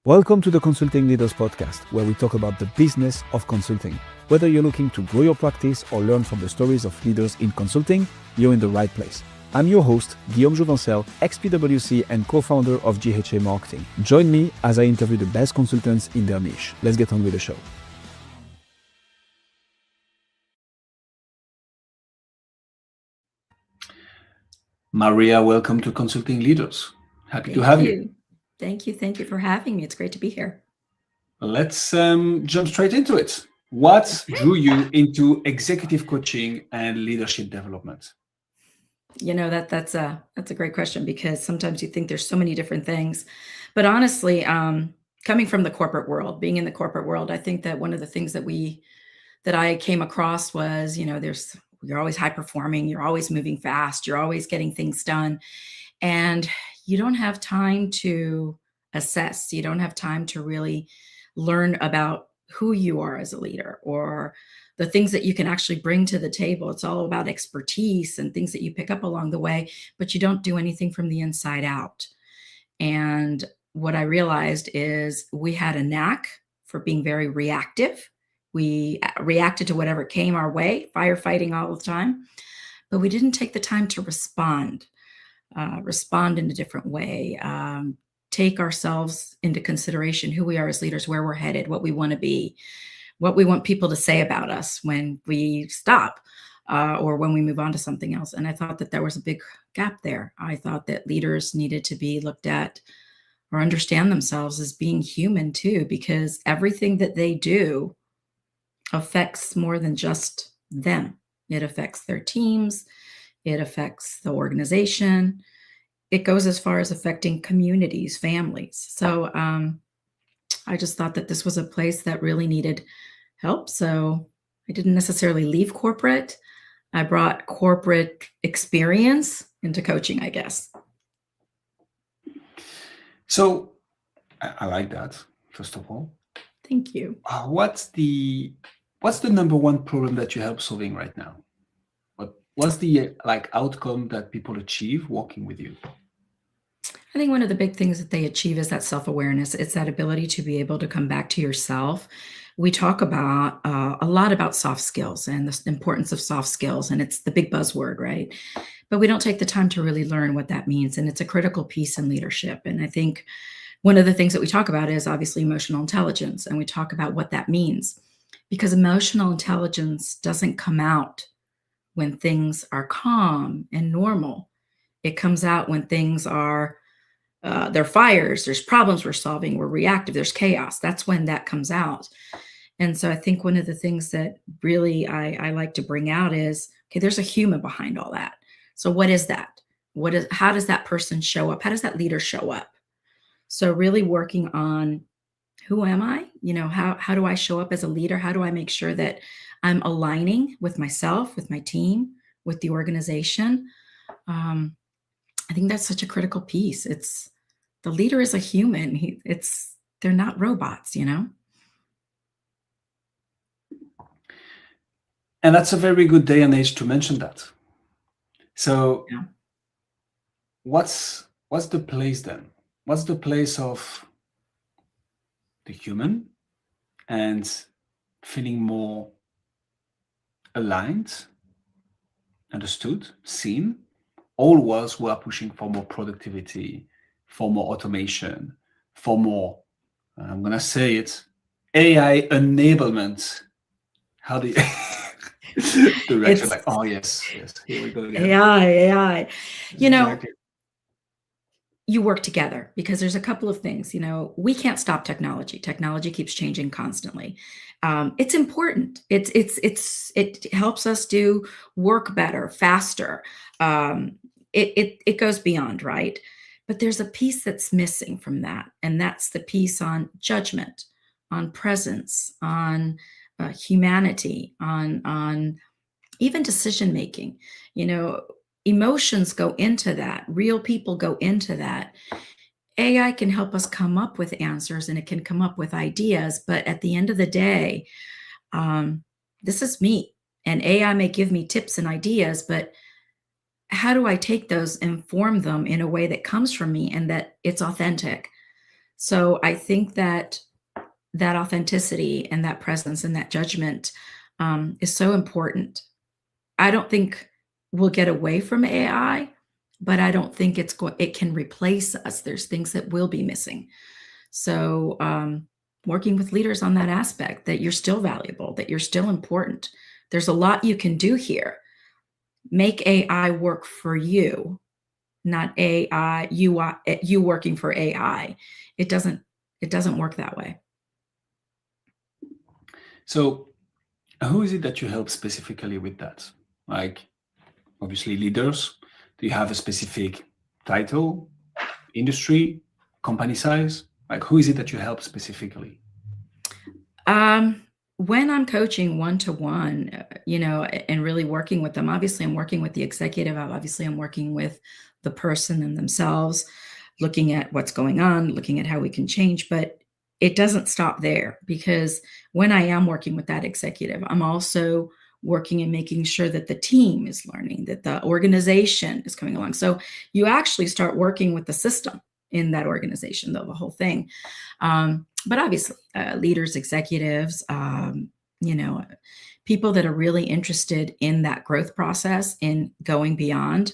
Welcome to the Consulting Leaders Podcast, where we talk about the business of consulting. Whether you're looking to grow your practice or learn from the stories of leaders in consulting, you're in the right place. I'm your host, Guillaume Jouvencel, ex-PwC and co-founder of GHA Marketing. Join me as I interview the best consultants in their niche. Let's get on with the show. Maria, welcome to Consulting Leaders. Happy to have you. Thank you for having me. It's great to be here. Let's jump straight into it. What drew you into executive coaching and leadership development? You know, that's a great question, because sometimes you think there's so many different things. But honestly, coming from the corporate world, being in the corporate world, I think that one of the things that I came across was, you're always high performing, you're always moving fast, you're always getting things done. And you don't have time to assess. You don't have time to really learn about who you are as a leader or the things that you can actually bring to the table. It's all about expertise and things that you pick up along the way, but you don't do anything from the inside out. And what I realized is we had a knack for being very reactive. We reacted to whatever came our way, firefighting all the time, but we didn't take the time to respond in a different way, take ourselves into consideration, who we are as leaders, where we're headed, what we want to be, what we want people to say about us when we stop or when we move on to something else. And I thought that there was a big gap there. I thought that leaders needed to be looked at or understand themselves as being human too, because everything that they do affects more than just them. It affects their teams. It affects the organization. It goes as far as affecting communities, families. So I just thought that this was a place that really needed help. So I didn't necessarily leave corporate. I brought corporate experience into coaching, I guess. So I like that, first of all. Thank you. What's the number one problem that you help solving right now? What's the outcome that people achieve working with you? I think one of the big things that they achieve is that self-awareness. It's that ability to be able to come back to yourself. We talk about a lot about soft skills and the importance of soft skills, and it's the big buzzword, right? But we don't take the time to really learn what that means, and it's a critical piece in leadership. And I think one of the things that we talk about is obviously emotional intelligence, and we talk about what that means, because emotional intelligence doesn't come out when things are calm and normal. It comes out when things are, there are fires, there's problems we're solving, we're reactive, there's chaos. That's when that comes out. And so I think one of the things that really I like to bring out is, okay, there's a human behind all that. So what is that? How does that person show up? How does that leader show up? So really working on, who am I? How do I show up as a leader? How do I make sure that I'm aligning with myself, with my team, with the organization? I think that's such a critical piece. It's the leader is a human. They're not robots, And that's a very good day and age to mention that. So yeah. What's the place then? What's the place of the human and feeling more aligned, understood, seen? All was who are pushing for more productivity, for more automation, for more, I'm going to say it, AI enablement. How do you... the reaction like, oh, yes, here we go again. AI. Exactly. You work together, because there's a couple of things. We can't stop technology. Technology keeps changing constantly. It's important. It helps us do work better, faster. It goes beyond, right? But there's a piece that's missing from that, and that's the piece on judgment, on presence, on humanity, on even decision making. Emotions go into that. Real people go into that. AI can help us come up with answers, and it can come up with ideas. But at the end of the day, this is me, and AI may give me tips and ideas, but how do I take those and form them in a way that comes from me and that it's authentic? So I think that that authenticity and that presence and that judgment is so important. I don't think we'll get away from AI, but I don't think it can replace us. There's things that will be missing. So working with leaders on that aspect, that you're still valuable, that you're still important. There's a lot you can do here. Make AI work for you, not AI you working for AI. It doesn't it doesn't work that way. So, who is it that you help specifically with that? Like, obviously, leaders. Do you have a specific title, industry, company size? Like, who is it that you help specifically? When I'm coaching one-to-one, and really working with them, obviously I'm working with the executive, obviously I'm working with the person and themselves, looking at what's going on, looking at how we can change, but it doesn't stop there, because when I am working with that executive, I'm also working and making sure that the team is learning, that the organization is coming along. So you actually start working with the system in that organization, though, the whole thing. But obviously, leaders, executives, people that are really interested in that growth process, in going beyond.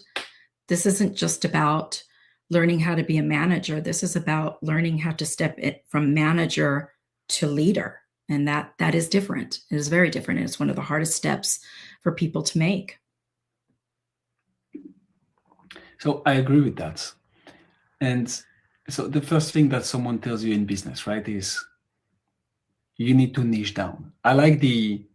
This isn't just about learning how to be a manager. This is about learning how to step it from manager to leader. And that is different. It is very different. And it's one of the hardest steps for people to make. So I agree with that. And so the first thing that someone tells you in business, right, is you need to niche down. I like the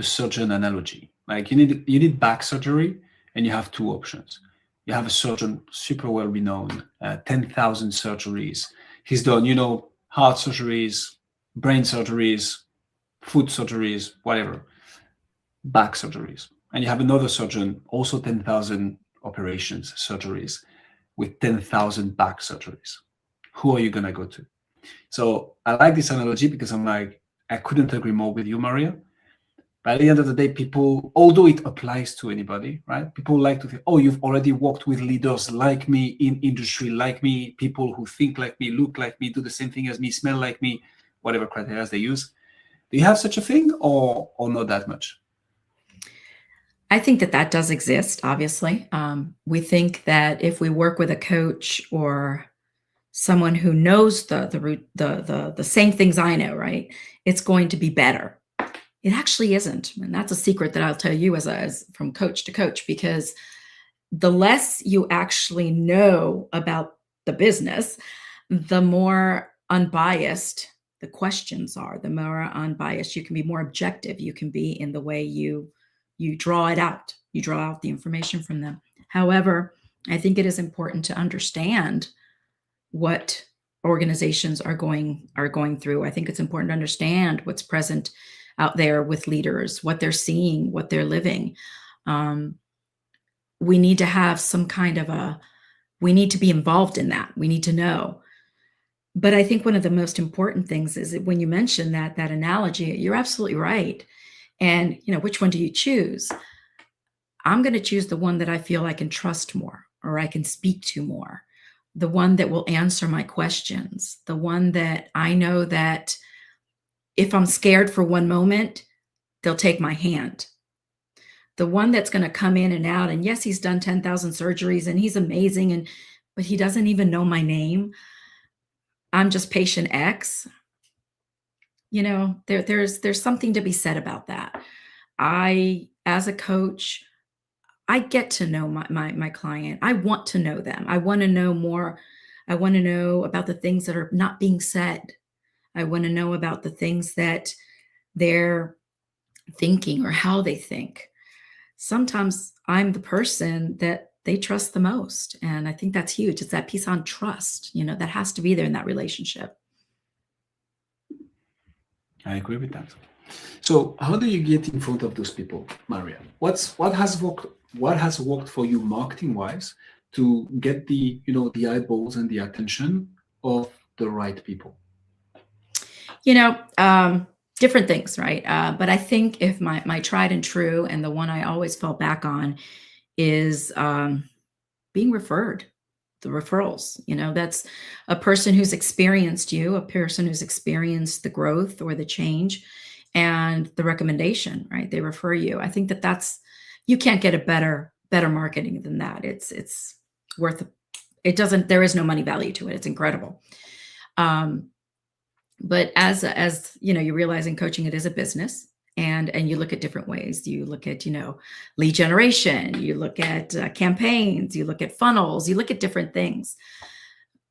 surgeon analogy. Like you need back surgery, and you have two options. You have a surgeon super well renowned, 10,000 surgeries. He's done, heart surgeries, brain surgeries, foot surgeries, whatever, back surgeries. And you have another surgeon, also 10,000 operations, surgeries, with 10,000 back surgeries. Who are you going to go to? So I like this analogy because I'm like, I couldn't agree more with you, Maria. But at the end of the day, people, although it applies to anybody, right? People like to think, oh, you've already worked with leaders like me, in industry like me, people who think like me, look like me, do the same thing as me, smell like me, whatever criteria they use. Do you have such a thing, or not that much? I think that does exist, obviously. We think that if we work with a coach or someone who knows the same things I know, right, it's going to be better. It actually isn't. And that's a secret that I'll tell you as from coach to coach, because the less you actually know about the business, the more unbiased the questions are, the more unbiased you can be, more objective you can be in the way you draw it out. You draw out the information from them. However, I think it is important to understand what organizations are going through. I think it's important to understand what's present out there with leaders, what they're seeing, what they're living. We need to have some kind of we need to be involved in that. We need to know. But I think one of the most important things is that when you mention that analogy, you're absolutely right. And, which one do you choose? I'm going to choose the one that I feel I can trust more, or I can speak to more, the one that will answer my questions, the one that I know that if I'm scared for one moment, they'll take my hand. The one that's going to come in and out, and yes, he's done 10,000 surgeries and he's amazing, but he doesn't even know my name. I'm just patient X. There's something to be said about that. As a coach, I get to know my client. I want to know them. I want to know more. I want to know about the things that are not being said. I want to know about the things that they're thinking or how they think. Sometimes I'm the person that they trust the most. And I think that's huge. It's that piece on trust, that has to be there in that relationship. I agree with that. So how do you get in front of those people, Maria? What has worked for you marketing wise to get the eyeballs and the attention of the right people? Different things, right? But I think if my tried and true, and the one I always fall back on, is being referred. the referrals. That's a person who's experienced you, a person who's experienced the growth or the change and the recommendation, right? They refer you. I think that's, you can't get a better marketing than that. It's worth it. There is no money value to it. It's incredible. But as you realize in coaching, it is a business, and you look at different ways. You look at, lead generation, you look at campaigns, you look at funnels, you look at different things.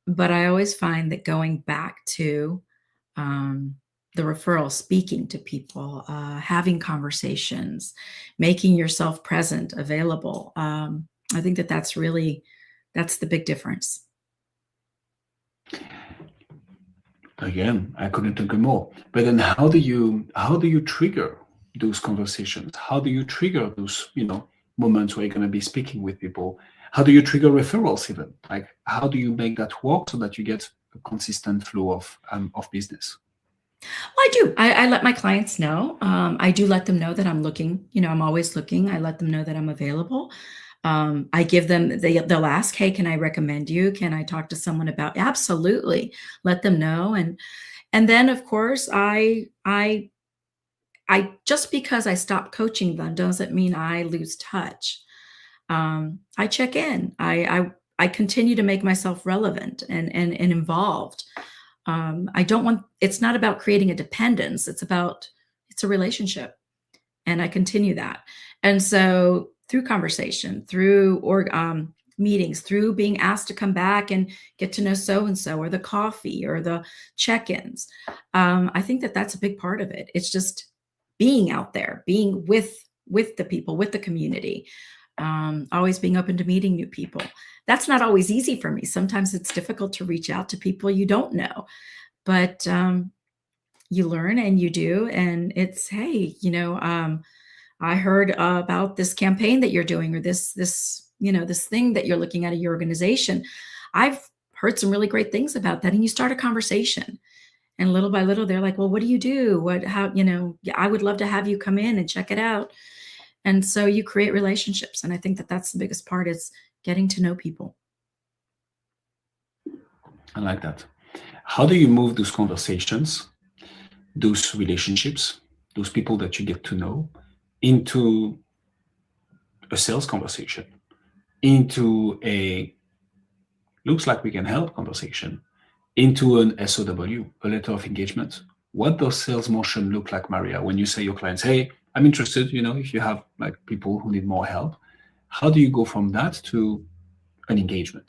But I always find that going back to the referral, speaking to people, having conversations, making yourself present, available. I think that's the big difference. Again, I couldn't agree more. But then how do you trigger those conversations? How do you trigger those, moments where you're going to be speaking with people? How do you trigger referrals even? Like, how do you make that work so that you get a consistent flow of business? Well, I do. I let my clients know. I do let them know that I'm looking. I'm always looking. I let them know that I'm available. I give them, they'll ask, hey, can I recommend you? Can I talk to someone about? Absolutely. Let them know. And then of course, I just because I stopped coaching them doesn't mean I lose touch. I check in. I continue to make myself relevant and involved. It's not about creating a dependence. It's a relationship. And I continue that. And so through conversation, through meetings, through being asked to come back and get to know so-and-so, or the coffee or the check-ins, I think that's a big part of it. It's just being out there, being with the people, with the community, always being open to meeting new people. That's not always easy for me. Sometimes it's difficult to reach out to people you don't know, but you learn and you do. And it's, hey, I heard about this campaign that you're doing, or this thing that you're looking at in your organization. I've heard some really great things about that. And you start a conversation, and little by little, they're like, well, what do you do? I would love to have you come in and check it out. And so you create relationships. And I think that's the biggest part, is getting to know people. I like that. How do you move those conversations, those relationships, those people that you get to know, into a sales conversation, into a looks like we can help conversation, into an SOW, a letter of engagement? What does sales motion look like, Maria, when you say your clients, hey, I'm interested, if you have like people who need more help? How do you go from that to an engagement?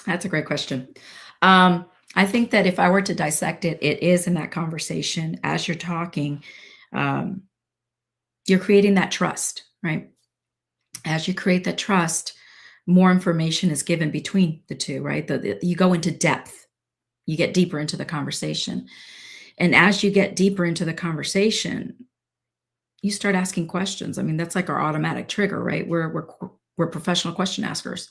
That's a great question. I think that if I were to dissect it, it is in that conversation as you're talking. You're creating that trust, right? As you create that trust, more information is given between the two, right? You go into depth, you get deeper into the conversation. And as you get deeper into the conversation, you start asking questions. I mean, that's like our automatic trigger, right? We're professional question askers,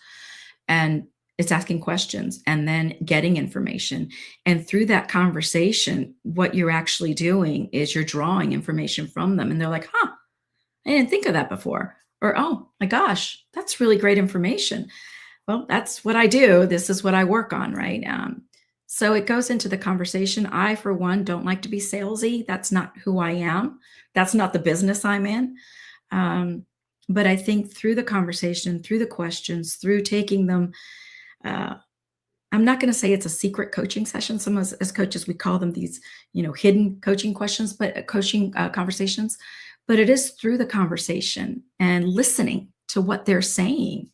and it's asking questions and then getting information. And through that conversation, what you're actually doing is you're drawing information from them. And they're like, I didn't think of that before. Or, oh my gosh, that's really great information. Well, that's what I do. This is what I work on, right? So it goes into the conversation. I, for one, don't like to be salesy. That's not who I am. That's not the business I'm in. But I think through the conversation, through the questions, through taking them, I'm not going to say it's a secret coaching session. Some of us as coaches, we call them these, hidden coaching questions, but coaching conversations. But it is through the conversation and listening to what they're saying.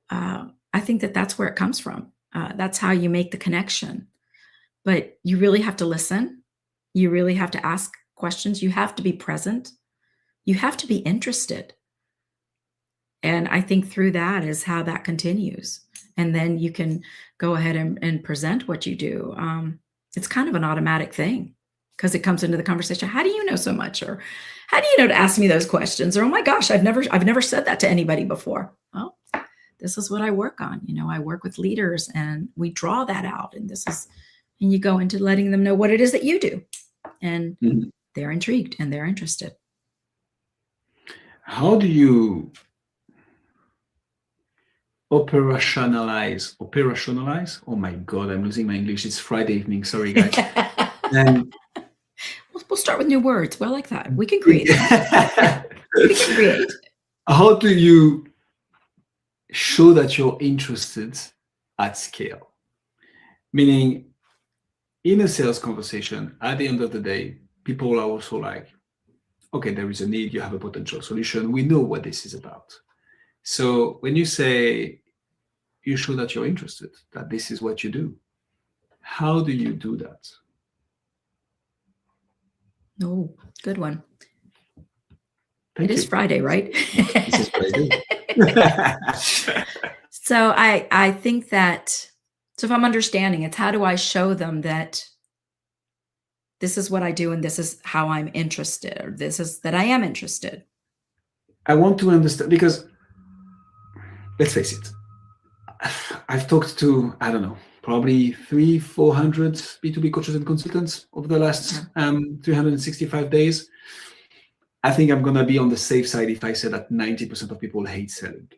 I think that's where it comes from. That's how you make the connection. But you really have to listen. You really have to ask questions. You have to be present. You have to be interested. And I think through that is how that continues. And then you can go ahead and present what you do. It's kind of an automatic thing, because it comes into the conversation. How do you know so much? Or how do you know to ask me those questions? Or, oh my gosh, I've never said that to anybody before. Oh, this is what I work on. I work with leaders, and we draw that out. And and you go into letting them know what it is that you do. And they're intrigued and they're interested. How do you operationalize. Oh my God, I'm losing my English. It's Friday evening. Sorry, guys. And We'll start with new words. Well, I like that. We can create them. We can create. how do you show that you're interested at scale? Meaning, in a sales conversation, at the end of the day, people are also like, okay, there is a need, you have a potential solution. We know what this is about. So when you say you show that you're interested, that this is what you do, how do you do that? Oh, good one. Thank It is you. Friday, right? This is what I do. So I think that, so if I'm understanding, it's how do I show them that this is what I do and this is how I'm interested, or this is that I am interested. I want to understand, because let's face it, I've talked to, I don't know, probably 400 B2B coaches and consultants over the last 365 days. I think I'm going to be on the safe side if I say that 90% of people hate selling.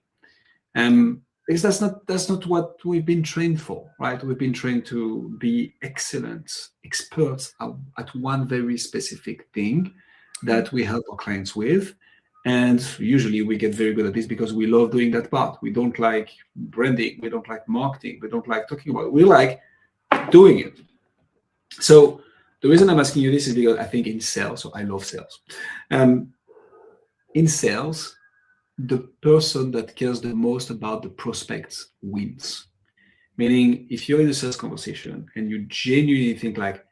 Because that's not what we've been trained for, right? We've been trained to be excellent experts at one very specific thing that we help our clients with. And usually we get very good at this because we love doing that part. We don't like branding. We don't like marketing. We don't like talking about it. We like doing it. So the reason I'm asking you this is because I think in sales, so I love sales. In sales, the person that cares the most about the prospects wins. Meaning, if you're in a sales conversation and you genuinely think like,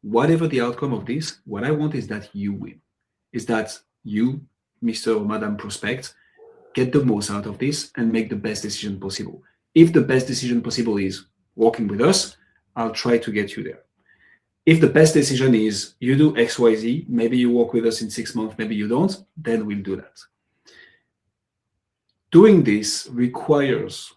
whatever the outcome of this, what I want is that you win. Is that you, Mr. or Madam Prospect, get the most out of this and make the best decision possible. If the best decision possible is working with us, I'll try to get you there. If the best decision is you do X, Y, Z, maybe you work with us in 6 months, maybe you don't, then we'll do that. Doing this requires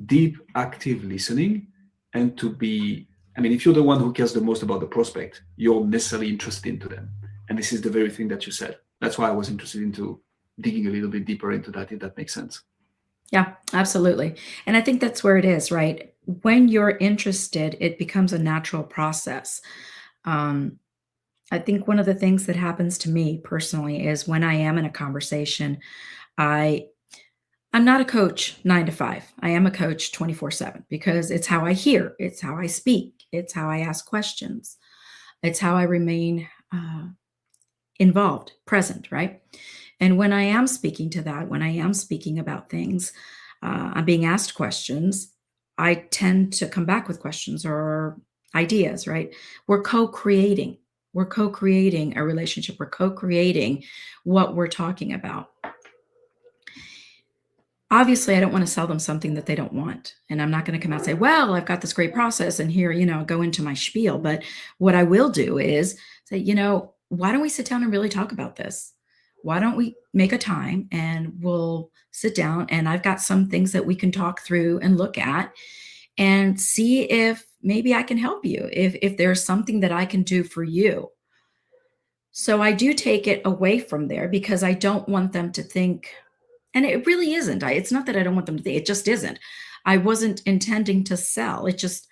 deep, active listening and to be, I mean, if you're the one who cares the most about the prospect, you're necessarily interested into them. And this is the very thing that you said. That's why I was interested into digging a little bit deeper into that, if that makes sense. Yeah, absolutely. And I think that's where it is, right? When you're interested, it becomes a natural process. I think one of the things that happens to me personally is when I am in a conversation, I'm not a coach 9 to 5. I am a coach 24/7 because it's how I hear, it's how I speak, it's how I ask questions, it's how I remain involved, present, right? And when I am speaking to that, when I am speaking about things, I'm being asked questions, I tend to come back with questions or ideas, right? We're co-creating. We're co-creating a relationship. We're co-creating what we're talking about. Obviously, I don't want to sell them something that they don't want. And I'm not going to come out and say, well, I've got this great process and here, go into my spiel. But what I will do is say, why don't we sit down and really talk about this? Why don't we make a time and we'll sit down and I've got some things that we can talk through and look at and see if maybe I can help you, if there's something that I can do for you. So I do take it away from there because I don't want them to think, and it really isn't. It's not that I don't want them to think, it just isn't. I wasn't intending to sell. It just,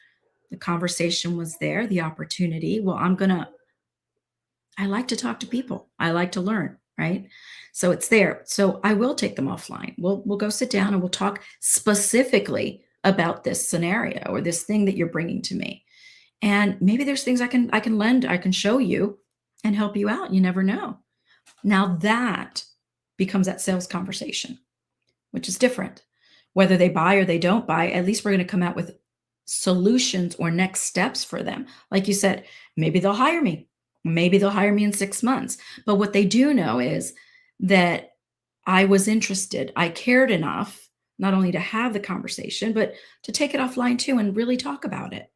the conversation was there, the opportunity. Well, I like to talk to people. I like to learn, right? So it's there. So I will take them offline. We'll go sit down and we'll talk specifically about this scenario or this thing that you're bringing to me. And maybe there's things I can lend, I can show you and help you out. You never know. Now that becomes that sales conversation, which is different. Whether they buy or they don't buy, at least we're going to come out with solutions or next steps for them. Like you said, maybe they'll hire me. Maybe they'll hire me in 6 months. But what they do know is that I was interested. I cared enough, not only to have the conversation, but to take it offline too and really talk about it.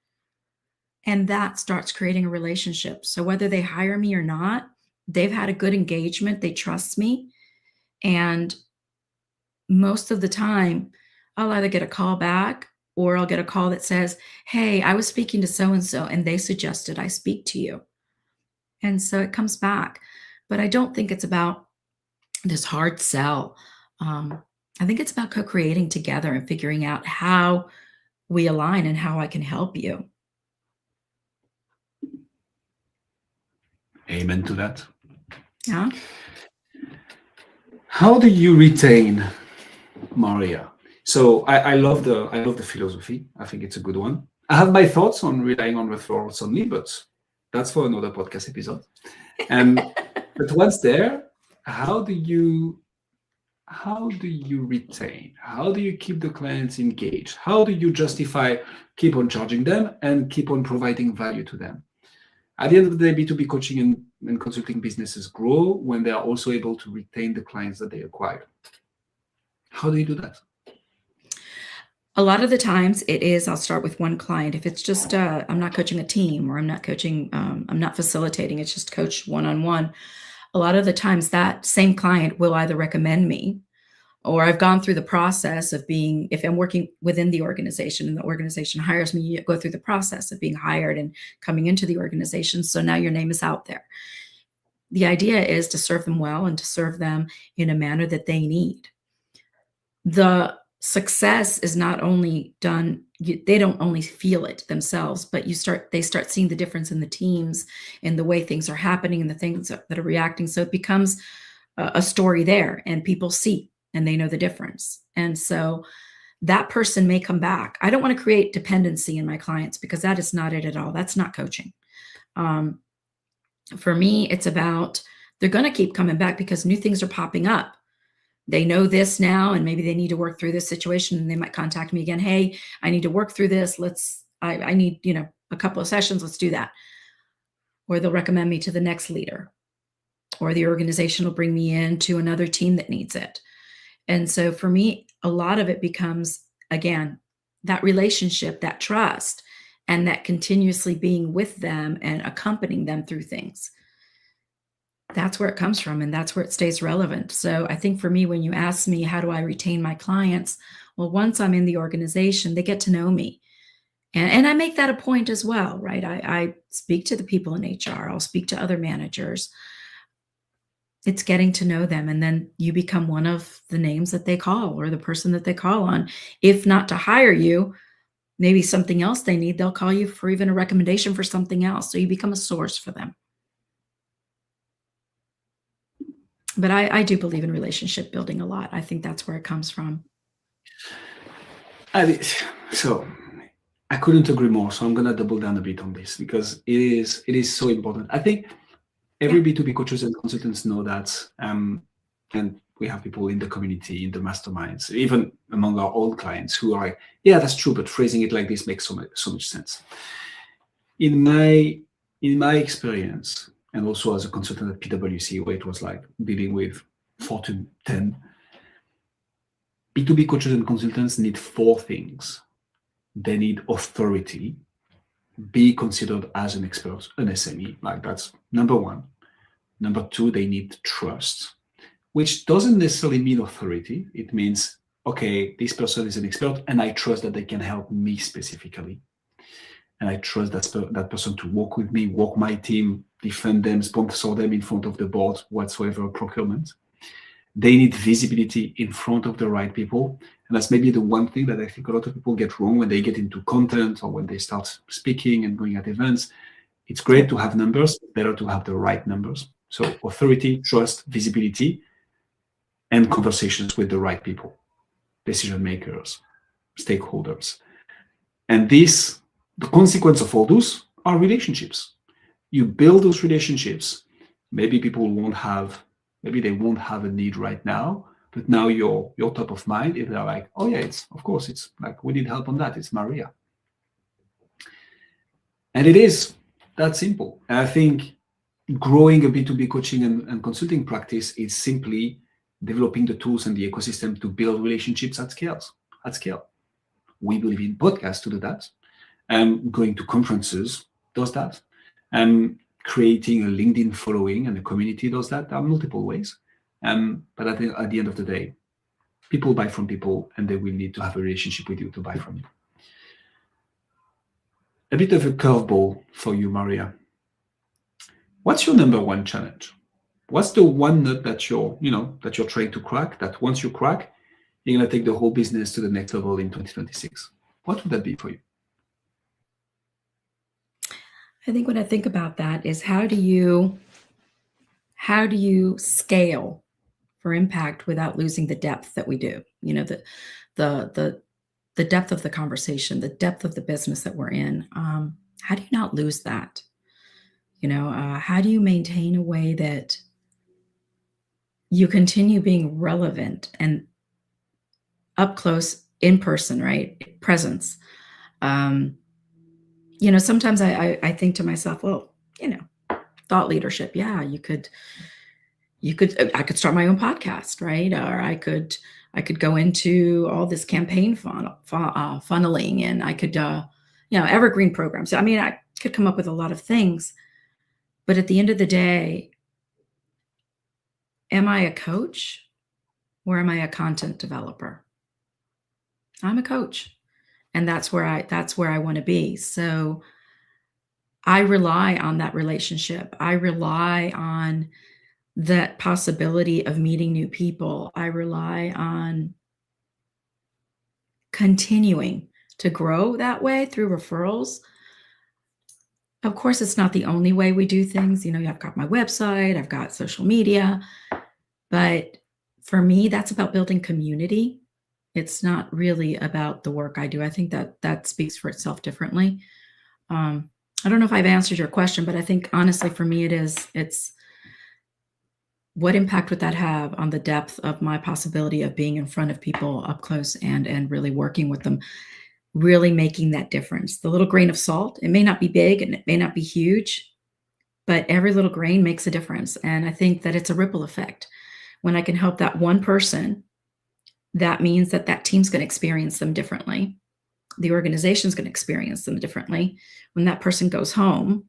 And that starts creating a relationship. So whether they hire me or not, they've had a good engagement. They trust me. And most of the time, I'll either get a call back or I'll get a call that says, hey, I was speaking to so-and-so and they suggested I speak to you. And so it comes back. But I don't think it's about this hard sell. I think it's about co-creating together and figuring out how we align and how I can help you. Amen to that. Yeah. How do you retain, Maria? So I love the philosophy. I think it's a good one. I have my thoughts on relying on referrals only, but that's for another podcast episode. But once there, how do you retain? How do you keep the clients engaged? How do you justify keep on charging them and keep on providing value to them? At the end of the day, B2B coaching and consulting businesses grow when they are also able to retain the clients that they acquire. How do you do that? A lot of the times it is, I'll start with one client. If it's just, I'm not coaching a team or I'm not coaching, I'm not facilitating, it's just coach one-on-one. A lot of the times that same client will either recommend me, or I've gone through the process of being, if I'm working within the organization and the organization hires me, you go through the process of being hired and coming into the organization. So now your name is out there. The idea is to serve them well and to serve them in a manner that they need. The success is not only done, they don't only feel it themselves, but they start seeing the difference in the teams and the way things are happening and the things that are reacting. So it becomes a story there, and people see and they know the difference. And so that person may come back. I don't want to create dependency in my clients because that is not it at all. That's not coaching. For me, it's about, they're going to keep coming back because new things are popping up. They know this now, and maybe they need to work through this situation, and they might contact me again. Hey, I need to work through this. I need, a couple of sessions. Let's do that. Or they'll recommend me to the next leader, or the organization will bring me in to another team that needs it. And so for me, a lot of it becomes, again, that relationship, that trust, and that continuously being with them and accompanying them through things. That's where it comes from, and that's where it stays relevant. So I think for me, when you ask me, how do I retain my clients? Well, once I'm in the organization, they get to know me. And I make that a point as well, right? I speak to the people in HR. I'll speak to other managers. It's getting to know them. And then you become one of the names that they call, or the person that they call on. If not to hire you, maybe something else they need, they'll call you for even a recommendation for something else. So you become a source for them. But I do believe in relationship building a lot. I think that's where it comes from. So I couldn't agree more. So I'm going to double down a bit on this because it is so important. I think every B2B coaches and consultants know that. And we have people in the community, in the masterminds, even among our old clients who are like, yeah, that's true, but phrasing it like this makes so much sense. In my experience, and also as a consultant at PwC, where it was like dealing with Fortune 10, B2B coaches and consultants need 4 things. They need authority, be considered as an expert, an SME, like that's number 1. Number 2, they need trust, which doesn't necessarily mean authority. It means, okay, this person is an expert and I trust that they can help me specifically. And I trust that person to work with me, work my team, defend them, sponsor them in front of the board, whatsoever procurement. They need visibility in front of the right people. And that's maybe the one thing that I think a lot of people get wrong when they get into content or when they start speaking and going at events. It's great to have numbers, better to have the right numbers. So authority, trust, visibility, and conversations with the right people, decision makers, stakeholders. And the consequence of all those are relationships. You build those relationships. Maybe they won't have a need right now, but now you're top of mind. If they're like, oh yeah, it's like, we need help on that. It's Maria. And it is that simple. And I think growing a B2B coaching and consulting practice is simply developing the tools and the ecosystem to build relationships at scale. We believe in podcasts to do that. Going to conferences does that. Creating a LinkedIn following and a community does that. There are multiple ways. But at the end of the day, people buy from people, and they will need to have a relationship with you to buy from you. A bit of a curveball for you, Maria. What's your number 1 challenge? What's the one nut that you're trying to crack, that once you crack, you're going to take the whole business to the next level in 2026, what would that be for you? I think when I think about that is how do you scale for impact without losing the depth that we do? You know, the depth of the conversation, the depth of the business that we're in. How do you not lose that? You know, how do you maintain a way that you continue being relevant and up close, in person, right? Presence. You know, sometimes I think to myself, well, you know, thought leadership. Yeah, I could start my own podcast, right? Or I could go into all this campaign funneling, and I could, you know, evergreen programs. I mean, I could come up with a lot of things, but at the end of the day, am I a coach or am I a content developer? I'm a coach, and that's where I want to be. So I rely on that relationship. I rely on that possibility of meeting new people. I rely on continuing to grow that way through referrals. Of course, it's not the only way we do things. You know, I've got my website, I've got social media, but for me, that's about building community. It's not really about the work I do. I think that speaks for itself differently. I don't know if I've answered your question, but I think honestly, for me, it's what impact would that have on the depth of my possibility of being in front of people up close and really working with them, really making that difference. The little grain of salt, it may not be big and it may not be huge, but every little grain makes a difference. And I think that it's a ripple effect. When I can help that one person, that means that team's going to experience them differently. The organization's going to experience them differently. When that person goes home,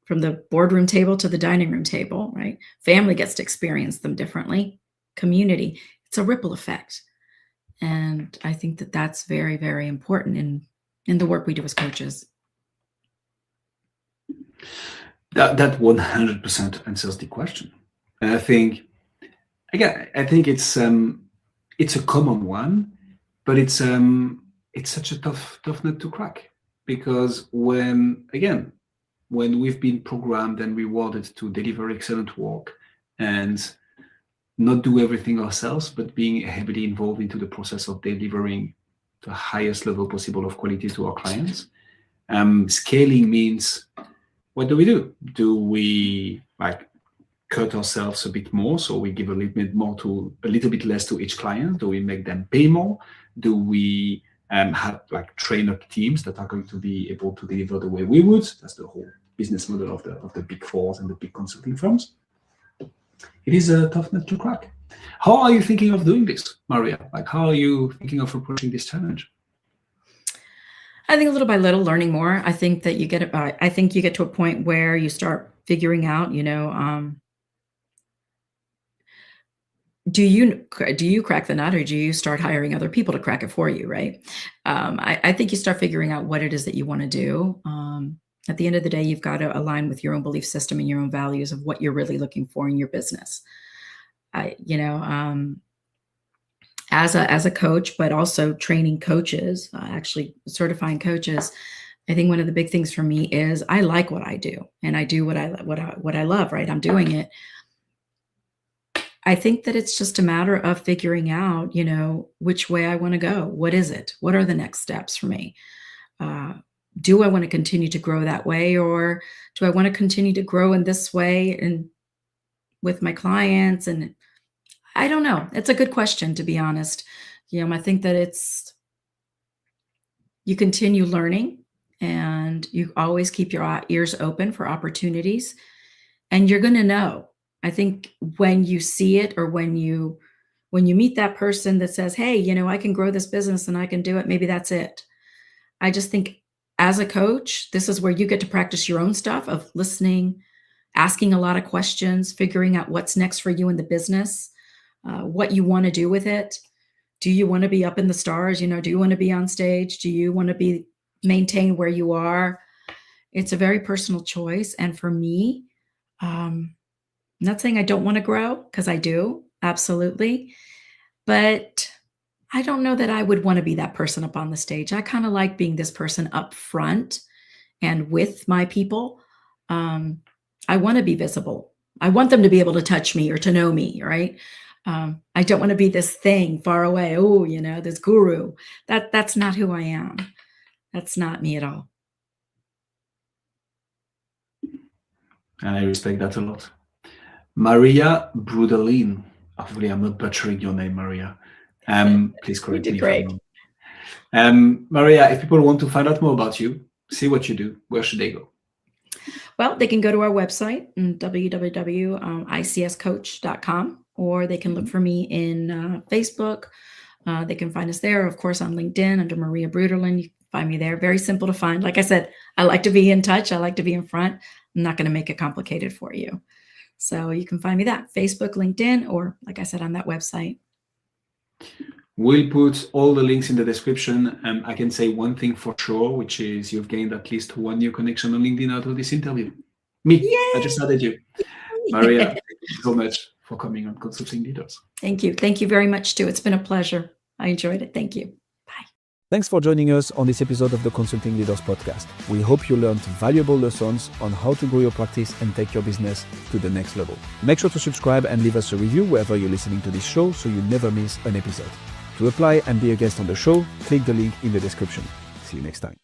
from the boardroom table to the dining room table, right? Family gets to experience them differently. Community, it's a ripple effect. And I think that that's very, very important in the work we do as coaches. That 100% answers the question. And I think, again, it's a common one, but it's such a tough nut to crack, because when we've been programmed and rewarded to deliver excellent work and not do everything ourselves, but being heavily involved into the process of delivering the highest level possible of quality to our clients, scaling means, what do we do? Do we cut ourselves a bit more, so we give a little bit less to each client? Do we make them pay more? Do we have train up teams that are going to be able to deliver the way we would? That's the whole business model of the big fours and the big consulting firms. It is a tough nut to crack. How are you thinking of doing this, Maria? How are you thinking of approaching this challenge? I think little by little, learning more. I think that you get to a point where you start figuring out, do you crack the nut, or do you start hiring other people to crack it for you, right? I think you start figuring out what it is that you want to do. At the end of the day, you've got to align with your own belief system and your own values of what you're really looking for in your business. As a coach, but also training coaches, actually certifying coaches, I think one of the big things for me is I like what I do, and I do what I love, right? I'm doing it. I think that it's just a matter of figuring out, which way I want to go. What is it? What are the next steps for me? Do I want to continue to grow that way, or do I want to continue to grow in this way and with my clients? And I don't know. It's a good question, to be honest. I think that you continue learning, and you always keep your ears open for opportunities, and you're going to know. I think when you see it, or when you meet that person that says, hey, I can grow this business and I can do it, maybe that's it. I just think as a coach, this is where you get to practice your own stuff of listening, asking a lot of questions, figuring out what's next for you in the business, what you want to do with it. Do you want to be up in the stars? Do you want to be on stage? Do you want to maintain where you are? It's a very personal choice. And for me, I'm not saying I don't want to grow, because I do, absolutely. But I don't know that I would want to be that person up on the stage. I kind of like being this person up front and with my people. Um, I want to be visible. I want them to be able to touch me or to know me, right? I don't want to be this thing far away. Oh, this guru. That's not who I am. That's not me at all. And I respect that a lot. Maria Bruederlin. Hopefully I'm not butchering your name, Maria. Please correct me if I'm wrong. Maria, if people want to find out more about you, see what you do, where should they go? Well, they can go to our website, www.icscoach.com, or they can look for me in Facebook. They can find us there, of course, on LinkedIn under Maria Bruederlin. You can find me there. Very simple to find. Like I said, I like to be in touch. I like to be in front. I'm not going to make it complicated for you. So you can find me that, Facebook, LinkedIn, or like I said, on that website. We'll put all the links in the description. I can say one thing for sure, which is you've gained at least one new connection on LinkedIn out of this interview. Me, Yay! I just added you. Maria, thank you so much for coming on Consulting Leaders. Thank you. Thank you very much, too. It's been a pleasure. I enjoyed it. Thank you. Bye. Thanks for joining us on this episode of the Consulting Leaders podcast. We hope you learned valuable lessons on how to grow your practice and take your business to the next level. Make sure to subscribe and leave us a review wherever you're listening to this show so you never miss an episode. To apply and be a guest on the show, click the link in the description. See you next time.